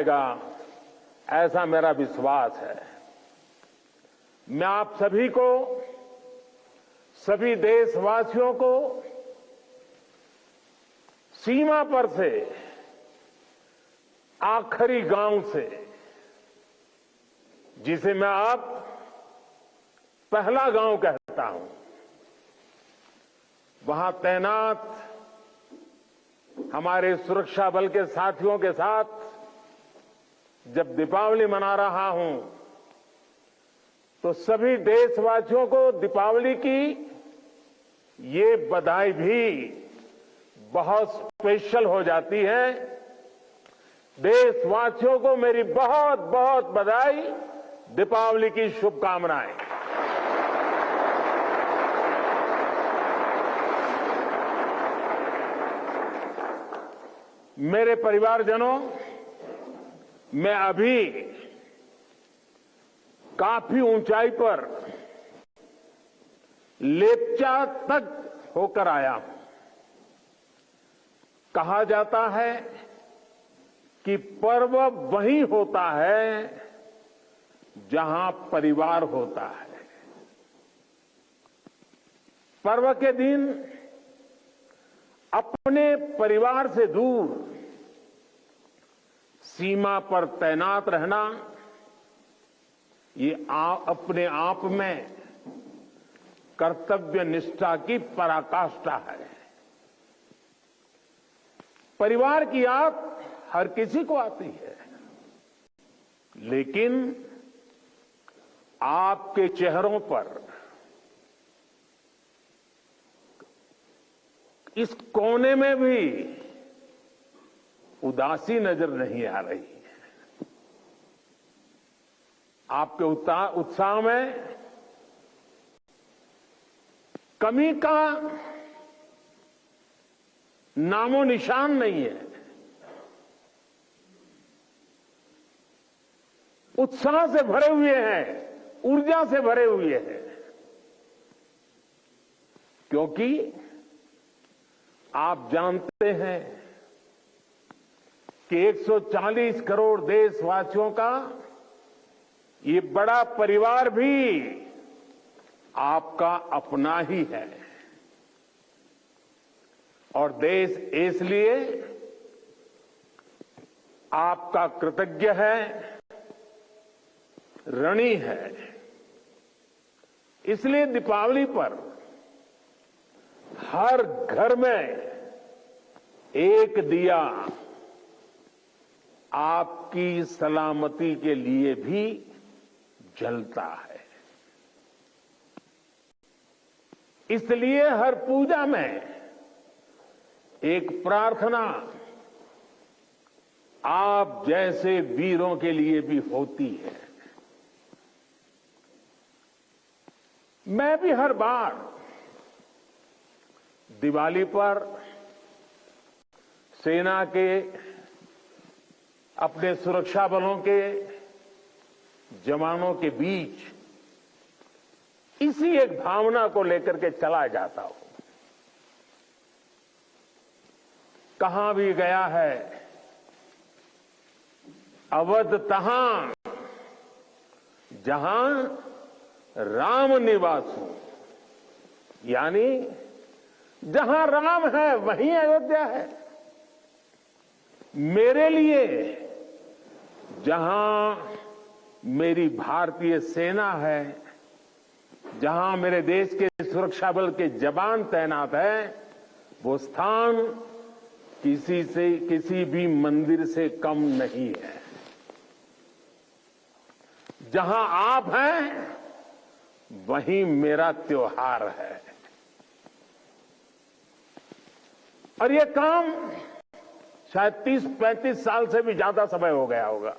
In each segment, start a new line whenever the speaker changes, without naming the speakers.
ऐसा मेरा विश्वास है। मैं आप सभी को, सभी देशवासियों को सीमा पर से आखिरी गांव से, जिसे मैं अब पहला गांव कहता हूं, वहां तैनात हमारे सुरक्षा बल के साथियों के साथ जब दीपावली मना रहा हूं तो सभी देशवासियों को दीपावली की ये बधाई भी बहुत स्पेशल हो जाती है। देशवासियों को मेरी बहुत बहुत बधाई, दीपावली की शुभकामनाएं। मेरे परिवारजनों, मैं अभी काफी ऊंचाई पर लेप्चा तक होकर आया हूं। कहा जाता है कि पर्व वहीं होता है जहां परिवार होता है। पर्व के दिन अपने परिवार से दूर सीमा पर तैनात रहना, ये अपने आप में कर्तव्य निष्ठा की पराकाष्ठा है। परिवार की याद हर किसी को आती है, लेकिन आपके चेहरों पर इस कोने में भी उदासी नजर नहीं आ रही है। आपके उत्साह में कमी का नामो निशान नहीं है। उत्साह से भरे हुए हैं, ऊर्जा से भरे हुए हैं, क्योंकि आप जानते हैं कि 140 करोड़ देशवासियों का ये बड़ा परिवार भी आपका अपना ही है। और देश इसलिए आपका कृतज्ञ है, ऋणी है। इसलिए दीपावली पर हर घर में एक दिया आपकी सलामती के लिए भी जलता है। इसलिए हर पूजा में एक प्रार्थना आप जैसे वीरों के लिए भी होती है। मैं भी हर बार दिवाली पर सेना के, अपने सुरक्षा बलों के जवानों के बीच इसी एक भावना को लेकर के चला जाता हूं। कहां भी गया है, अवध तहां जहां राम निवासु, यानी जहां राम है वहीं अयोध्या है। मेरे लिए जहां मेरी भारतीय सेना है, जहां मेरे देश के सुरक्षा बल के जवान तैनात हैं, वो स्थान किसी भी मंदिर से कम नहीं है। जहां आप हैं वहीं मेरा त्योहार है। और ये काम शायद 30-35 साल से भी ज्यादा समय हो गया होगा।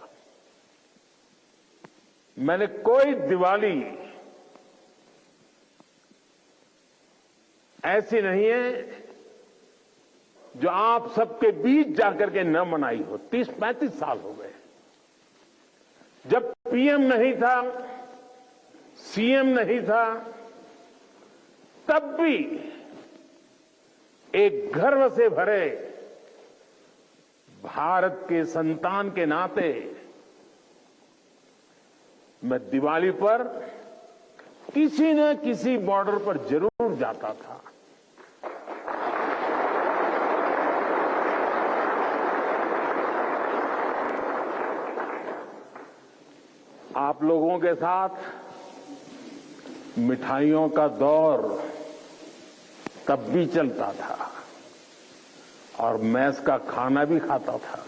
मैंने कोई दिवाली ऐसी नहीं है जो आप सबके बीच जाकर के न मनाई हो। 30-35 साल हो गए। जब पीएम नहीं था, सीएम नहीं था, तब भी एक गर्व से भरे भारत के संतान के नाते मैं दिवाली पर किसी न किसी बॉर्डर पर जरूर जाता था। आप लोगों के साथ मिठाइयों का दौर तब भी चलता था और मैस का खाना भी खाता था,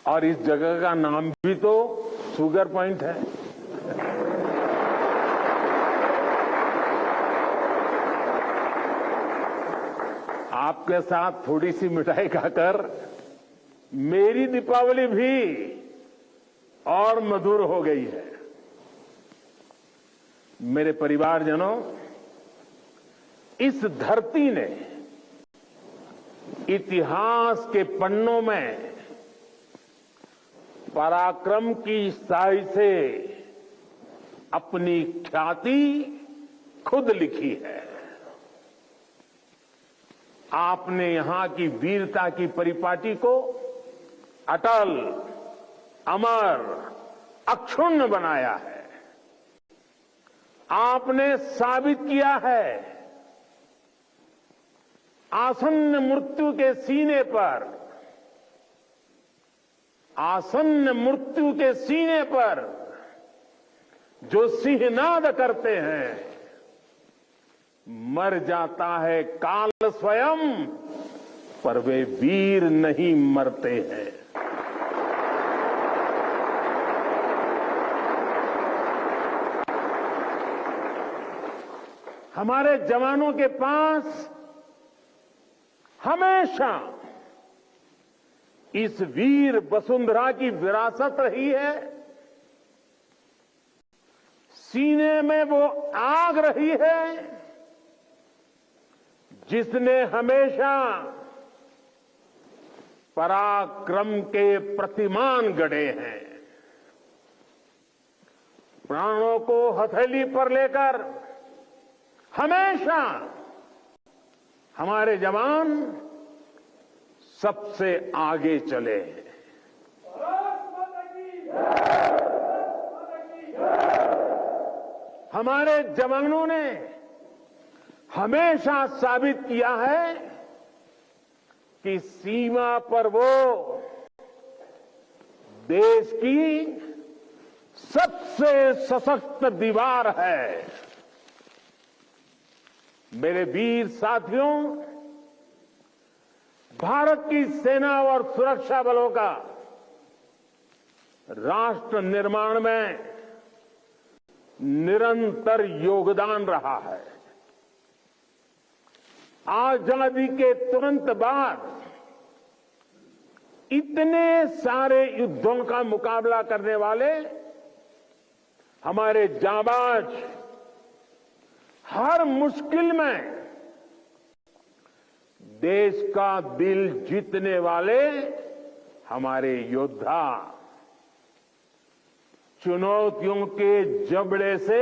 और इस जगह का नाम भी तो शुगर पॉइंट है। आपके साथ थोड़ी सी मिठाई खाकर मेरी दीपावली भी और मधुर हो गई है। मेरे परिवारजनों, इस धरती ने इतिहास के पन्नों में पराक्रम की स्याही से अपनी ख्याति खुद लिखी है। आपने यहां की वीरता की परिपाटी को अटल, अमर, अक्षुण्ण बनाया है। आपने साबित किया है आसन्न मृत्यु के सीने पर, आसन्न मृत्यु के सीने पर जो सिंहनाद करते हैं, मर जाता है काल स्वयं, पर वे वीर नहीं मरते हैं। हमारे जवानों के पास हमेशा इस वीर वसुंधरा की विरासत रही है। सीने में वो आग रही है जिसने हमेशा पराक्रम के प्रतिमान गढ़े हैं। प्राणों को हथेली पर लेकर हमेशा हमारे जवान सबसे आगे चले हैं। हमारे जवानों ने हमेशा साबित किया है कि सीमा पर वो देश की सबसे सशक्त दीवार है। मेरे वीर साथियों, भारत की सेना और सुरक्षा बलों का राष्ट्र निर्माण में निरंतर योगदान रहा है। आजादी के तुरंत बाद इतने सारे युद्धों का मुकाबला करने वाले हमारे जाबाज, हर मुश्किल में देश का दिल जीतने वाले हमारे योद्धा, चुनौतियों के जबड़े से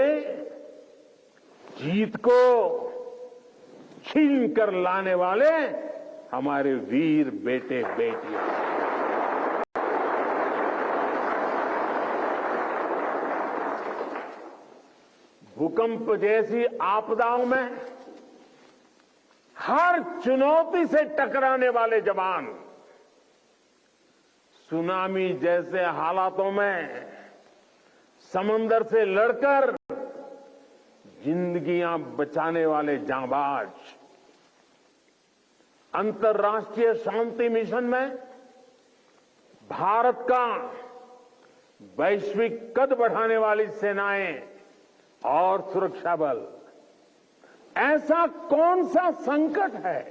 जीत को छीन कर लाने वाले हमारे वीर बेटे बेटियां। भूकंप जैसी आपदाओं में हर चुनौती से टकराने वाले जवान, सुनामी जैसे हालातों में समंदर से लड़कर जिंदगियां बचाने वाले जांबाज, अंतर्राष्ट्रीय शांति मिशन में भारत का वैश्विक कद बढ़ाने वाली सेनाएं और सुरक्षा बल, ऐसा कौन सा संकट है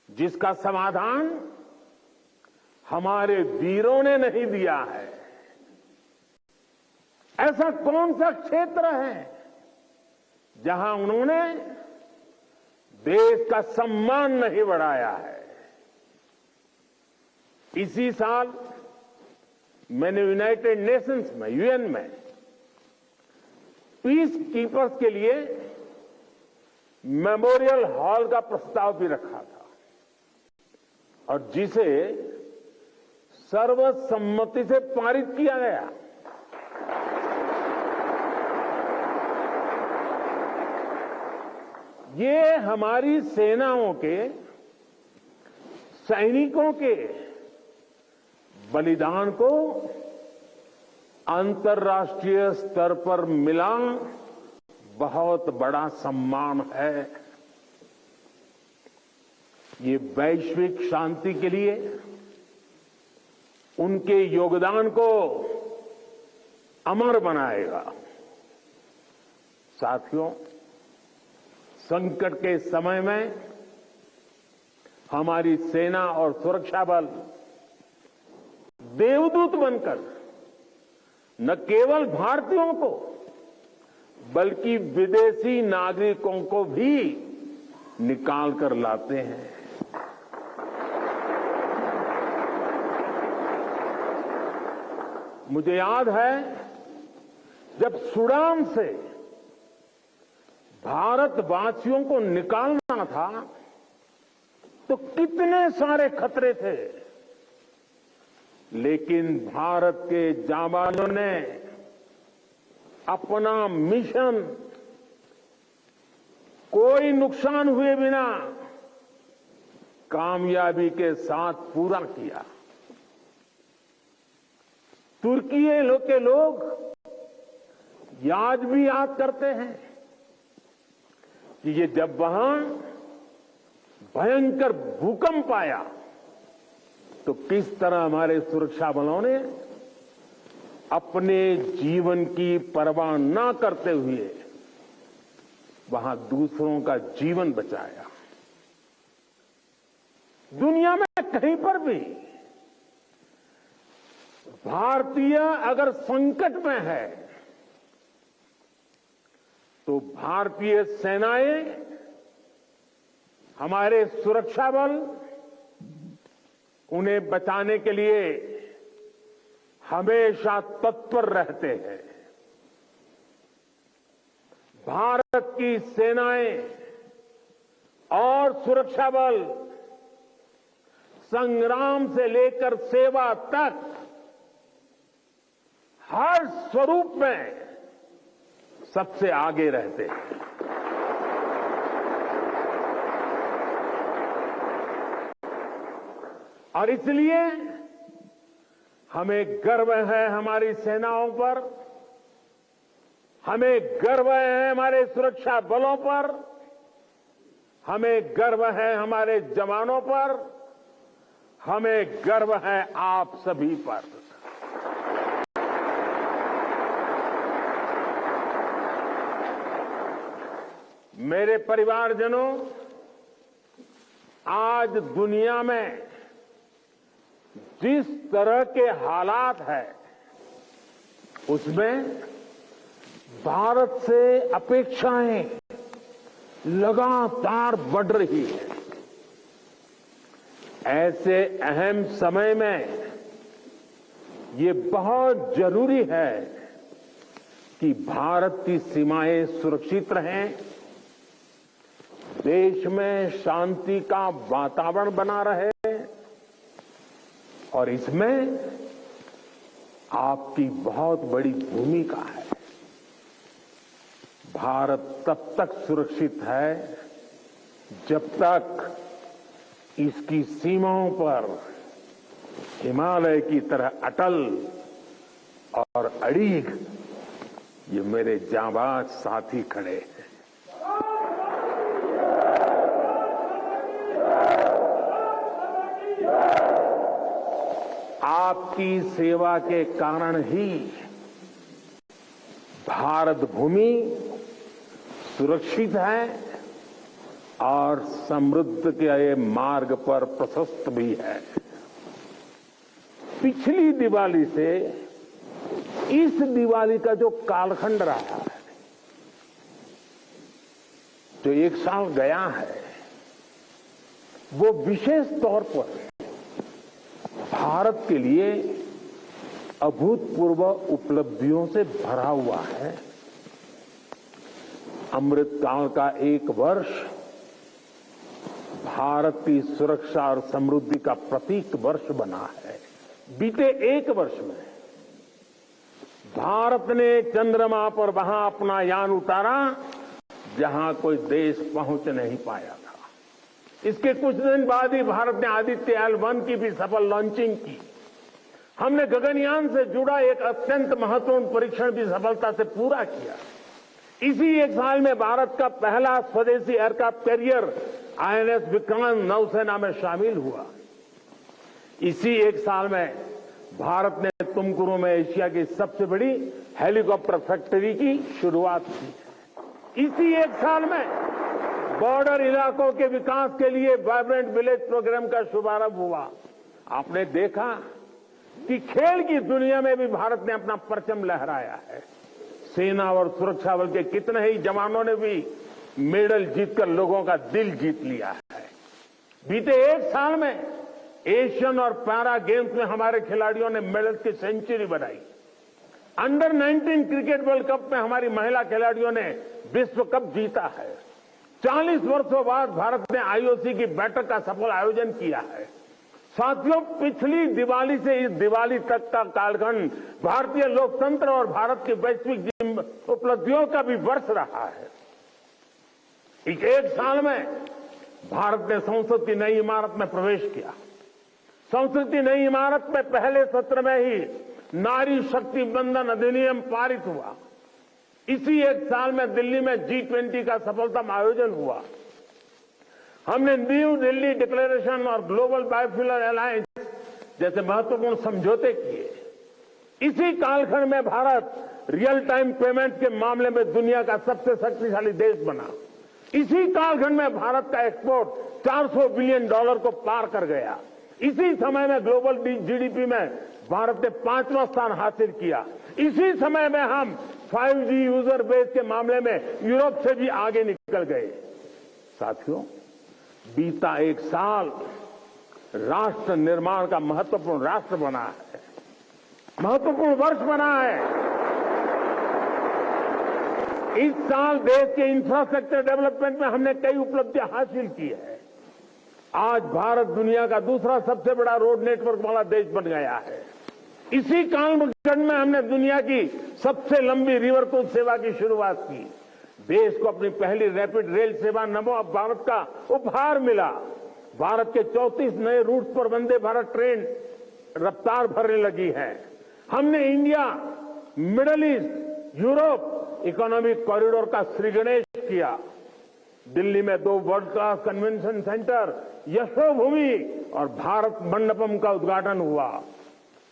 जिसका समाधान हमारे वीरों ने नहीं दिया है? ऐसा कौन सा क्षेत्र है जहां उन्होंने देश का सम्मान नहीं बढ़ाया है? इसी साल मैंने यूनाइटेड नेशंस में, यूएन में पीस कीपर्स के लिए मेमोरियल हॉल का प्रस्ताव भी रखा था। और जिसे सर्वसम्मति से पारित किया गया। ये हमारी सेनाओं के, सैनिकों के बलिदान को अंतर्राष्ट्रीय स्तर पर मिला बहुत बड़ा सम्मान है। ये वैश्विक शांति के लिए उनके योगदान को अमर बनाएगा। साथियों, संकट के समय में हमारी सेना और सुरक्षा बल देवदूत बनकर न केवल भारतीयों को बल्कि विदेशी नागरिकों को भी निकाल कर लाते हैं। मुझे याद है जब सूडान से भारतवासियों को निकालना था तो कितने सारे खतरे थे, लेकिन भारत के जाबाजों ने अपना मिशन कोई नुकसान हुए बिना कामयाबी के साथ पूरा किया। तुर्की के लोग आज भी याद करते हैं कि ये जब वहां भयंकर भूकंप आया तो किस तरह हमारे सुरक्षा बलों ने अपने जीवन की परवाह न करते हुए वहां दूसरों का जीवन बचाया। दुनिया में कहीं पर भी भारतीय अगर संकट में है तो भारतीय सेनाएं, हमारे सुरक्षा बल उन्हें बचाने के लिए हमेशा तत्पर रहते हैं। भारत की सेनाएं और सुरक्षा बल संग्राम से लेकर सेवा तक हर स्वरूप में सबसे आगे रहते हैं। और इसलिए हमें गर्व है हमारी सेनाओं पर, हमें गर्व है हमारे सुरक्षा बलों पर, हमें गर्व है हमारे जवानों पर, हमें गर्व है आप सभी पर। मेरे परिवारजनों, आज दुनिया में जिस तरह के हालात है उसमें भारत से अपेक्षाएं लगातार बढ़ रही है। ऐसे अहम समय में ये बहुत जरूरी है कि भारत की सीमाएं सुरक्षित रहें, देश में शांति का वातावरण बना रहे, और इसमें आपकी बहुत बड़ी भूमिका है। भारत तब तक सुरक्षित है जब तक इसकी सीमाओं पर हिमालय की तरह अटल और अड़ीग ये मेरे जांबाज साथी खड़े हैं। आपकी सेवा के कारण ही भारत भूमि सुरक्षित है और समृद्ध के मार्ग पर प्रशस्त भी है। पिछली दिवाली से इस दिवाली का जो कालखंड रहा है, जो एक साल गया है, वो विशेष तौर पर भारत के लिए अभूतपूर्व उपलब्धियों से भरा हुआ है। अमृतकाल का एक वर्ष भारत की सुरक्षा और समृद्धि का प्रतीक वर्ष बना है। बीते एक वर्ष में भारत ने चंद्रमा पर वहां अपना यान उतारा जहां कोई देश पहुंच नहीं पाया था। इसके कुछ दिन बाद ही भारत ने आदित्य L1 की भी सफल लॉन्चिंग की। हमने गगनयान से जुड़ा एक अत्यंत महत्वपूर्ण परीक्षण भी सफलता से पूरा किया। इसी एक साल में भारत का पहला स्वदेशी एयरक्राफ्ट कैरियर INS विक्रांत नौसेना में शामिल हुआ। इसी एक साल में भारत ने तुमकुरू में एशिया की सबसे बड़ी हेलीकॉप्टर फैक्ट्री की शुरुआत की। इसी एक साल में बॉर्डर इलाकों के विकास के लिए वाइब्रेंट विलेज प्रोग्राम का शुभारंभ हुआ। आपने देखा कि खेल की दुनिया में भी भारत ने अपना परचम लहराया है। सेना और सुरक्षा बल के कितने ही जवानों ने भी मेडल जीतकर लोगों का दिल जीत लिया है। बीते एक साल में एशियन और पैरा गेम्स में हमारे खिलाड़ियों ने मेडल की सेंचुरी बनाई। अंडर 19 क्रिकेट वर्ल्ड कप में हमारी महिला खिलाड़ियों ने विश्व कप जीता है। 40 वर्षों बाद भारत ने IOC की बैठक का सफल आयोजन किया है। साथियों, पिछली दिवाली से इस दिवाली तक का कालखंड भारतीय लोकतंत्र और भारत की वैश्विक उपलब्धियों का भी वर्ष रहा है। एक साल में भारत ने संसद की नई इमारत में प्रवेश किया। संसद की नई इमारत में पहले सत्र में ही नारी शक्ति बंधन अधिनियम पारित हुआ। इसी एक साल में दिल्ली में G20 का सफलतम आयोजन हुआ। हमने न्यू दिल्ली डिक्लेरेशन और ग्लोबल बायोफ्यूल अलायंस जैसे महत्वपूर्ण समझौते किए। इसी कालखंड में भारत रियल टाइम पेमेंट के मामले में दुनिया का सबसे शक्तिशाली देश बना। इसी कालखंड में भारत का एक्सपोर्ट $400 बिलियन को पार कर गया। इसी समय में ग्लोबल GDP में भारत ने 5वां स्थान हासिल किया। इसी समय में हम 5G यूजर बेस के मामले में यूरोप से भी आगे निकल गए। साथियों, बीता एक साल राष्ट्र निर्माण का महत्वपूर्ण राष्ट्र बना है, महत्वपूर्ण वर्ष बना है। इस साल देश के इंफ्रास्ट्रक्चर डेवलपमेंट में हमने कई उपलब्धियां हासिल की है। आज भारत दुनिया का दूसरा सबसे बड़ा रोड नेटवर्क वाला देश बन गया है। इसी कालखंड में हमने दुनिया की सबसे लंबी रिवर क्रूज सेवा की शुरुआत की। देश को अपनी पहली रैपिड रेल सेवा नमो भारत का उपहार मिला। भारत के 34 नए रूट पर वंदे भारत ट्रेन रफ्तार भरने लगी है। हमने India, middle east, Europe economic corridor का श्रीगणेश किया। दिल्ली में 2 world class convention centre, Yashobhoomi और भारत मंडपम का उद्घाटन हुआ।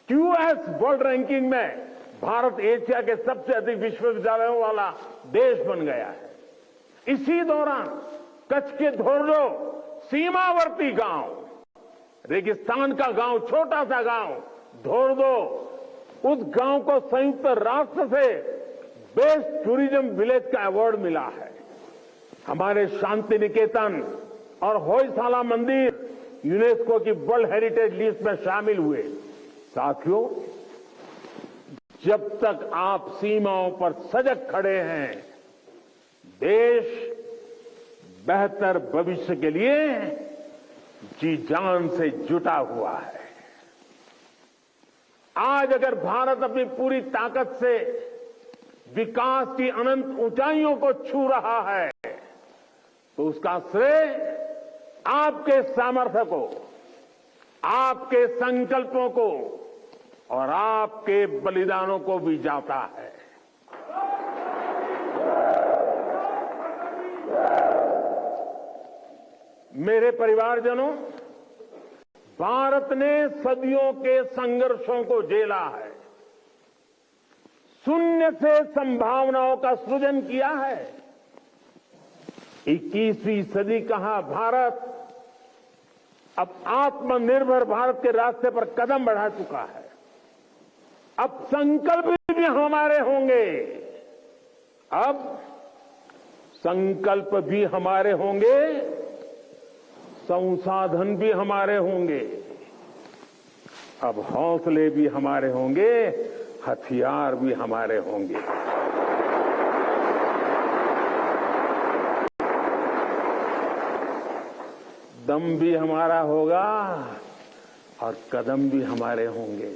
QS वर्ल्ड रैंकिंग में भारत एशिया के सबसे अधिक विश्वविद्यालयों वाला देश बन गया है। इसी दौरान कच्छ के धोर्डो सीमावर्ती गांव, रेगिस्तान का गांव, छोटा सा गांव धोर्डो, उस गांव को संयुक्त राष्ट्र से बेस्ट टूरिज्म विलेज का अवार्ड मिला है। हमारे शांति निकेतन और होयसाला मंदिर यूनेस्को की वर्ल्ड हेरिटेज लिस्ट में शामिल हुए। साथियों, जब तक आप सीमाओं पर सजग खड़े हैं, देश बेहतर भविष्य के लिए जी जान से जुटा हुआ है। आज अगर भारत अपनी पूरी ताकत से विकास की अनंत ऊंचाइयों को छू रहा है, तो उसका श्रेय आपके सामर्थ्य को, आपके संकल्पों को और आपके बलिदानों को भी जाता है। मेरे परिवारजनों, भारत ने सदियों के संघर्षों को झेला है, शून्य से संभावनाओं का सृजन किया है। 21वीं सदी का भारत अब आत्मनिर्भर भारत के रास्ते पर कदम बढ़ा चुका है। अब संकल्प भी हमारे होंगे, अब संकल्प भी हमारे होंगे, संसाधन भी हमारे होंगे, अब हौसले भी हमारे होंगे, हथियार भी हमारे होंगे। दम भी हमारा होगा और कदम भी हमारे होंगे।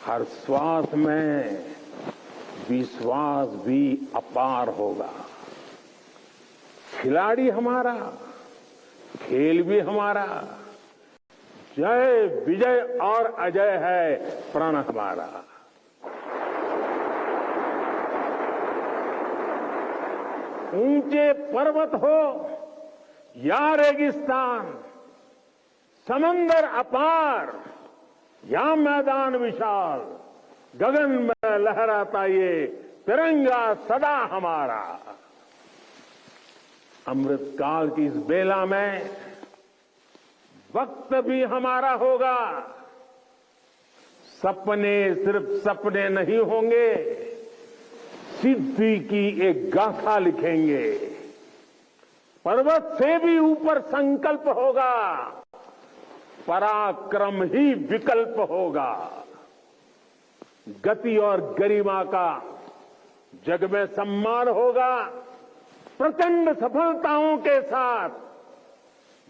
हर श्वास में विश्वास भी अपार होगा। खिलाड़ी हमारा, खेल भी हमारा, जय विजय और अजय है प्रण हमारा। ऊंचे पर्वत हो या रेगिस्तान, समंदर अपार या मैदान विशाल, गगन में लहराता ये तिरंगा सदा हमारा। अमृतकाल की इस बेला में वक्त भी हमारा होगा। सपने सिर्फ सपने नहीं होंगे, सिद्धि की एक गाथा लिखेंगे। पर्वत से भी ऊपर संकल्प होगा, पराक्रम ही विकल्प होगा। गति और गरिमा का जग में सम्मान होगा। प्रचंड सफलताओं के साथ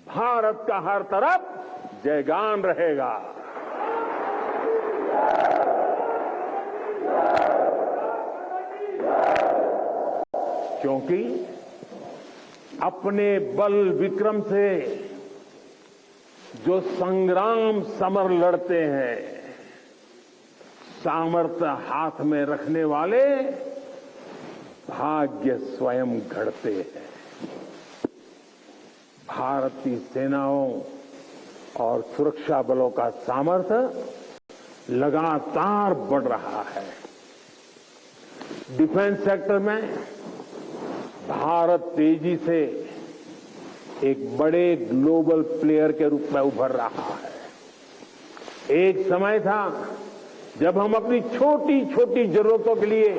भारत का हर तरफ जयगान रहेगा। क्योंकि अपने बल विक्रम से जो संग्राम समर लड़ते हैं, सामर्थ्य हाथ में रखने वाले भाग्य स्वयं घड़ते हैं। भारत की सेनाओं और सुरक्षा बलों का सामर्थ्य लगातार बढ़ रहा है। डिफेंस सेक्टर में भारत तेजी से एक बड़े ग्लोबल प्लेयर के रूप में उभर रहा है। एक समय था जब हम अपनी छोटी छोटी जरूरतों के लिए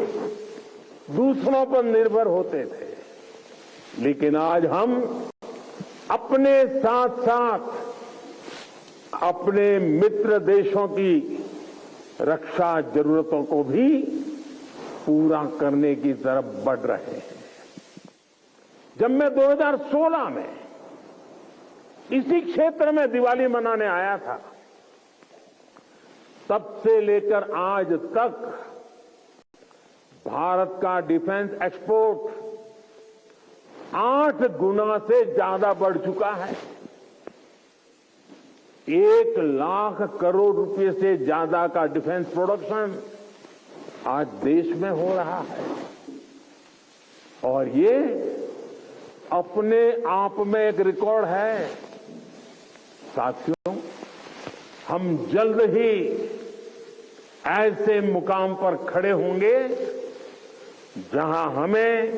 दूसरों पर निर्भर होते थे, लेकिन आज हम अपने साथ साथ अपने मित्र देशों की रक्षा जरूरतों को भी पूरा करने की तरफ बढ़ रहे हैं। जब मैं 2016 में इसी क्षेत्र में दिवाली मनाने आया था, तब से लेकर आज तक भारत का डिफेंस एक्सपोर्ट 8 गुना से ज्यादा बढ़ चुका है। 1 लाख करोड़ रुपए से ज्यादा का डिफेंस प्रोडक्शन आज देश में हो रहा है। और ये अपने आप में एक रिकॉर्ड है। साथियों, हम जल्द ही ऐसे मुकाम पर खड़े होंगे जहां हमें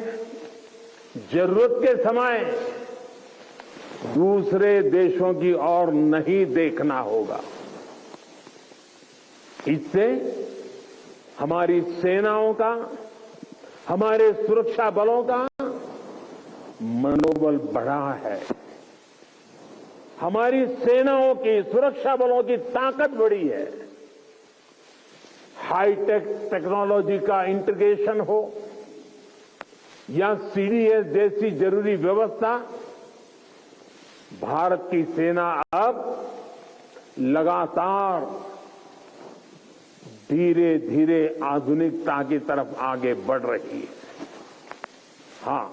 जरूरत के समय दूसरे देशों की ओर नहीं देखना होगा। इससे हमारी सेनाओं का, हमारे सुरक्षा बलों का मनोबल बढ़ा है। हमारी सेनाओं की, सुरक्षा बलों की ताकत बढ़ी है। हाईटेक टेक्नोलॉजी का इंटीग्रेशन हो या सीडीएस जैसी जरूरी व्यवस्था, भारत की सेना अब लगातार धीरे धीरे आधुनिकता की तरफ आगे बढ़ रही है। हां,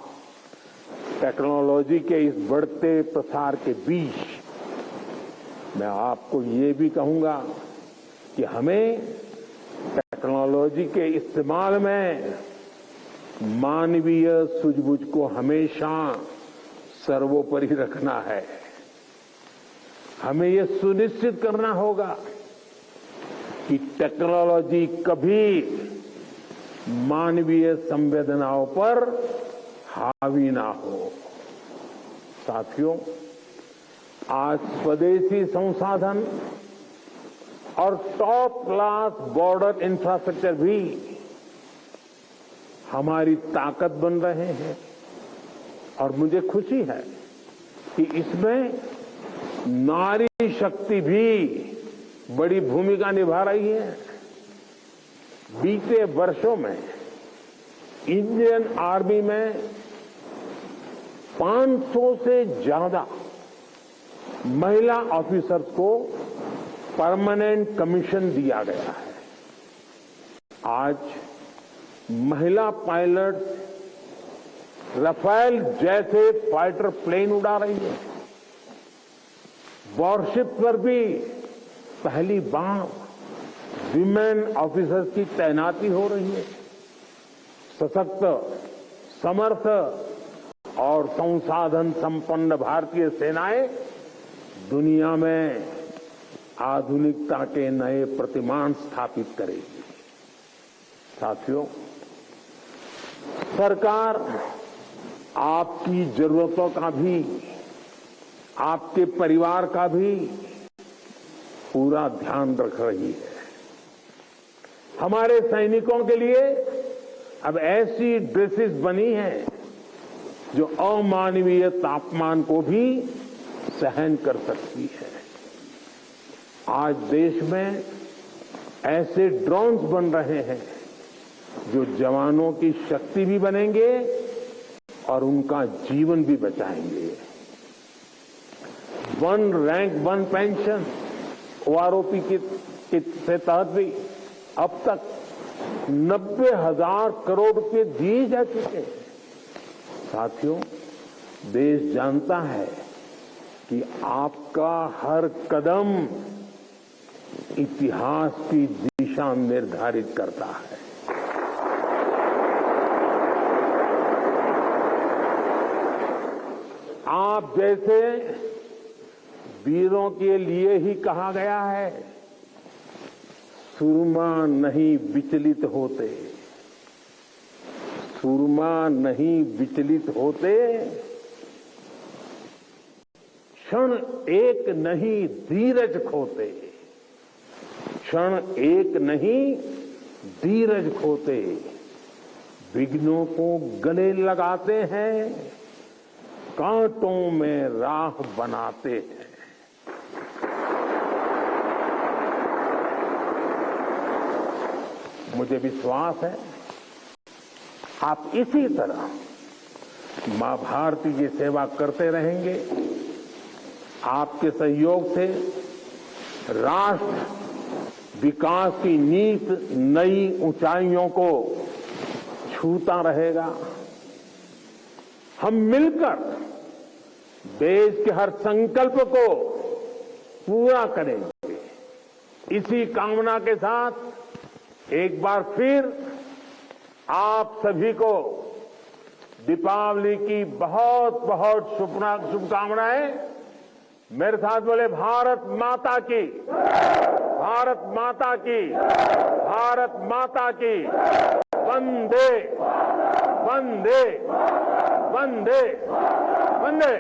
टेक्नोलॉजी के इस बढ़ते प्रसार के बीच मैं आपको ये भी कहूंगा कि हमें टेक्नोलॉजी के इस्तेमाल में मानवीय सूझबूझ को हमेशा सर्वोपरि रखना है। हमें यह सुनिश्चित करना होगा कि टेक्नोलॉजी कभी मानवीय संवेदनाओं पर हावी ना हो। साथियों, आज स्वदेशी संसाधन और टॉप क्लास बॉर्डर इंफ्रास्ट्रक्चर भी हमारी ताकत बन रहे हैं। और मुझे खुशी है कि इसमें नारी शक्ति भी बड़ी भूमिका निभा रही है। बीते वर्षों में इंडियन आर्मी में 500 से ज्यादा महिला ऑफिसर्स को परमानेंट कमीशन दिया गया है। आज महिला पायलट राफेल जैसे फाइटर प्लेन उड़ा रही है। वॉरशिप पर भी पहली बार विमेन ऑफिसर्स की तैनाती हो रही है। सशक्त, समर्थ और संसाधन संपन्न भारतीय सेनाएं दुनिया में आधुनिकता के नए प्रतिमान स्थापित करेगी। साथियों, सरकार आपकी जरूरतों का भी, आपके परिवार का भी पूरा ध्यान रख रही है। हमारे सैनिकों के लिए अब ऐसी ड्रेसेस बनी हैं जो अमानवीय तापमान को भी सहन कर सकती है। आज देश में ऐसे ड्रोन्स बन रहे हैं जो जवानों की शक्ति भी बनेंगे और उनका जीवन भी बचाएंगे। One rank one pension OROP के तहत भी अब तक 90,000 करोड़ रुपए दिए जा चुके हैं। साथियों, देश जानता है कि आपका हर कदम इतिहास की दिशा निर्धारित करता है। आप जैसे वीरों के लिए ही कहा गया है, सूरमा नहीं विचलित होते, सूरमा नहीं विचलित होते, क्षण एक नहीं धीरज खोते, क्षण एक नहीं धीरज खोते, विघ्नों को गले लगाते हैं, कांटों में राह बनाते हैं। मुझे विश्वास है आप इसी तरह मां भारती की सेवा करते रहेंगे। आपके सहयोग से राष्ट्र विकास की नींव नई ऊंचाइयों को छूता रहेगा। हम मिलकर देश के हर संकल्प को पूरा करेंगे। इसी कामना के साथ एक बार फिर आप सभी को दीपावली की बहुत बहुत शुभकामनाएं। मेरे साथ बोले भारत माता की, भारत माता की, भारत माता की। वंदे वंदे वंदे वंदे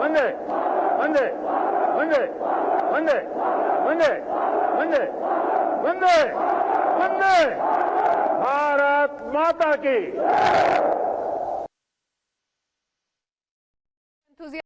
वंदे वंदे वंदे वंदे वंदे वंदे वंदे वंदे भारत माता की।